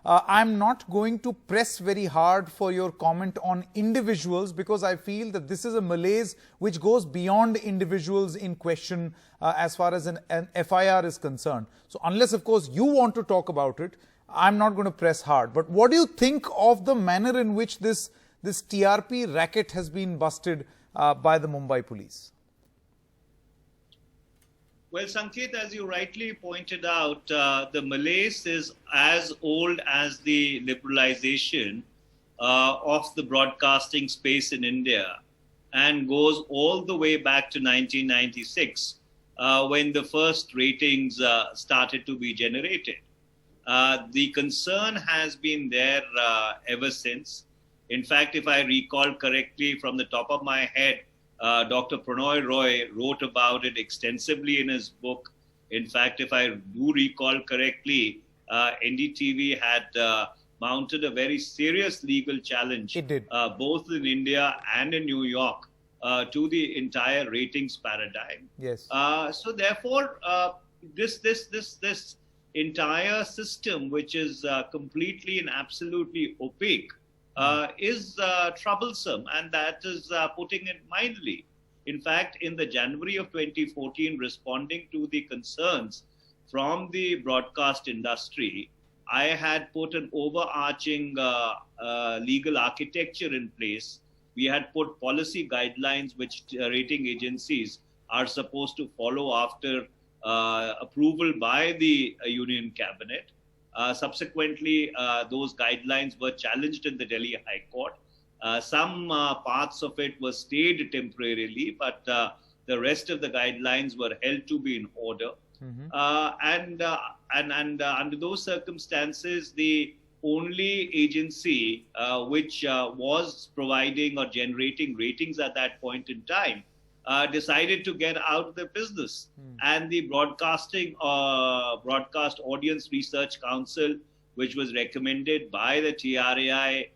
I'm not going to press very hard for your comment on individuals, because I feel that this is a malaise which goes beyond individuals in question as far as an FIR is concerned. So unless, of course, you want to talk about it, I'm not going to press hard. But what do you think of the manner in which this TRP racket has been busted by the Mumbai police? Well, Sanket, as you rightly pointed out, the malaise is as old as the liberalization of the broadcasting space in India, and goes all the way back to 1996, when the first ratings started to be generated. The concern has been there ever since. In fact, if I recall correctly from the top of my head, Dr. Pranoy Roy wrote about it extensively in his book. In fact, if I do recall correctly, NDTV had mounted a very serious legal challenge, both in India and in New York, to the entire ratings paradigm. Yes. So therefore, this entire system, which is completely and absolutely opaque, is troublesome, and that is putting it mildly. In fact, in the January of 2014, responding to the concerns from the broadcast industry, I had put an overarching legal architecture in place. We had put policy guidelines which rating agencies are supposed to follow after approval by the Union Cabinet. Subsequently, those guidelines were challenged in the Delhi High Court. Some parts of it were stayed temporarily, but the rest of the guidelines were held to be in order. And under those circumstances, the only agency which was providing or generating ratings at that point in time decided to get out of the business. And the Broadcast Audience Research Council, which was recommended by the TRAI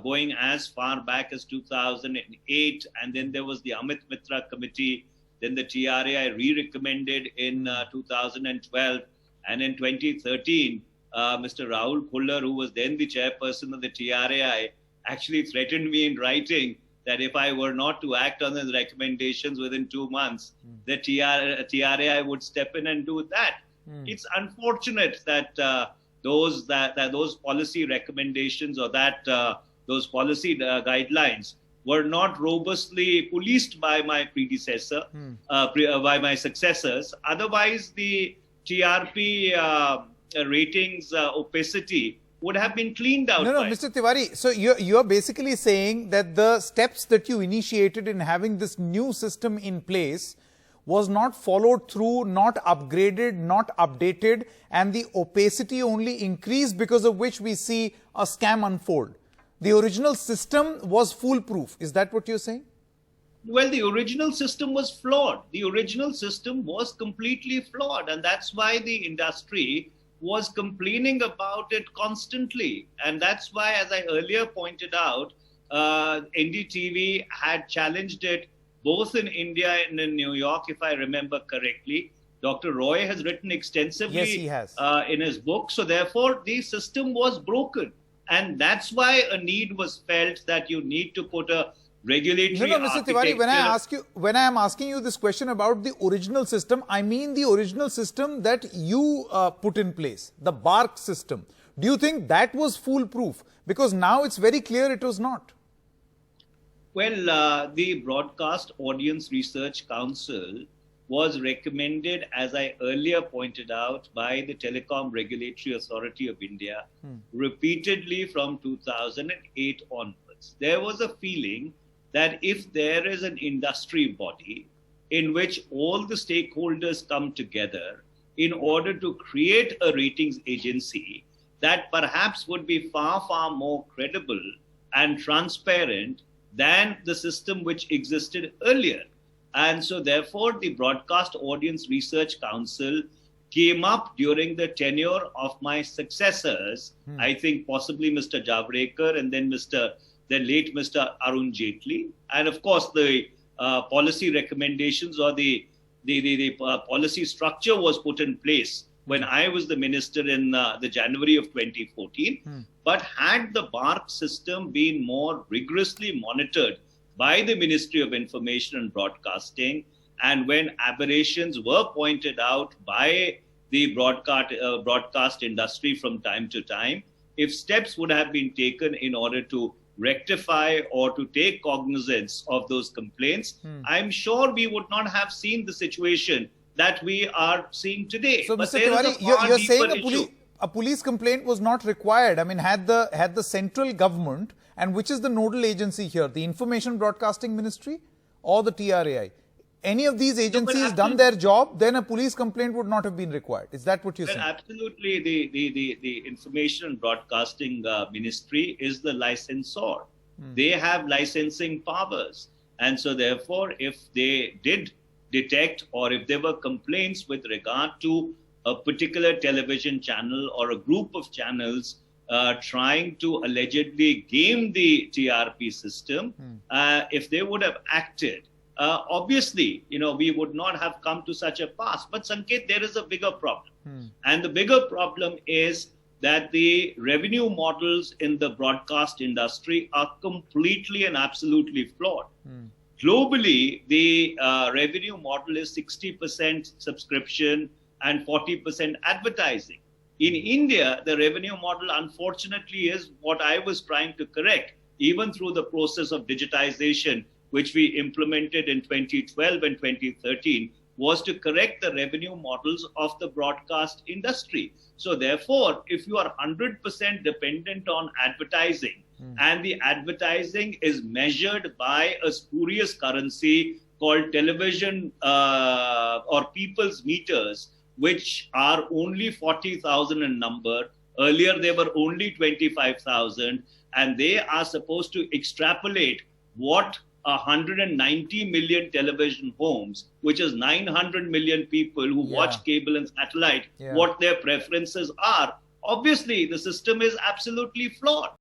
going as far back as 2008, and then there was the Amit Mitra Committee, then the TRAI re-recommended in 2012, and in 2013, Mr. Rahul Khullar, who was then the chairperson of the TRAI, actually threatened me in writing that if I were not to act on his recommendations within 2 months, the TRAI would step in and do that. It's unfortunate that those policy recommendations or those policy guidelines were not robustly policed by my predecessor, by my successors. Otherwise, the TRP ratings opacity would have been cleaned out. No, Mr. Tewari, so you're basically saying that the steps that you initiated in having this new system in place was not followed through, not upgraded, not updated, and the opacity only increased, because of which we see a scam unfold. The original system was foolproof. Is that what you're saying? Well, the original system was flawed. The original system was completely flawed, and that's why the industry was complaining about it constantly. And that's why, as I earlier pointed out, NDTV had challenged it both in India and in New York, if I remember correctly. Dr. Roy has written extensively in his book. So therefore, the system was broken. And that's why a need was felt that you need to put a regulatory Mr. Tewari, when I am asking you this question about the original system, I mean the original system that you put in place, the BARC system. Do you think that was foolproof? Because now it's very clear it was not. Well, the Broadcast Audience Research Council was recommended, as I earlier pointed out, by the Telecom Regulatory Authority of India repeatedly from 2008 onwards. There was a feeling that if there is an industry body in which all the stakeholders come together in order to create a ratings agency, that perhaps would be far, far more credible and transparent than the system which existed earlier. And so therefore, the Broadcast Audience Research Council came up during the tenure of my successors, I think possibly Mr. Javadekar and then the late Mr. Arun Jaitley. And of course, the policy recommendations or the policy structure was put in place when I was the minister in the January of 2014. But had the BARC system been more rigorously monitored by the Ministry of Information and Broadcasting, and when aberrations were pointed out by the broadcast industry from time to time, if steps would have been taken in order to rectify or to take cognizance of those complaints, I'm sure we would not have seen the situation that we are seeing today. So, but Mr. Tewari, you're saying a police complaint was not required. I mean, had the central government, and which is the nodal agency here, the Information Broadcasting Ministry or the TRAI, any of these agencies done their job, then a police complaint would not have been required. Is that what you're saying? Absolutely. The Information and Broadcasting Ministry is the licensor. They have licensing powers. And so therefore, if they did detect or if there were complaints with regard to a particular television channel or a group of channels trying to allegedly game the TRP system, if they would have acted, obviously, we would not have come to such a pass. But Sanket, there is a bigger problem. And the bigger problem is that the revenue models in the broadcast industry are completely and absolutely flawed. Globally, the revenue model is 60% subscription and 40% advertising. In India, the revenue model, unfortunately, is what I was trying to correct, even through the process of digitization, which we implemented in 2012 and 2013, was to correct the revenue models of the broadcast industry. So therefore, if you are 100% dependent on advertising, and the advertising is measured by a spurious currency called television or people's meters, which are only 40,000 in number. Earlier, they were only 25,000, and they are supposed to extrapolate what 190 million television homes, which is 900 million people who watch cable and satellite, what their preferences are. Obviously, the system is absolutely flawed.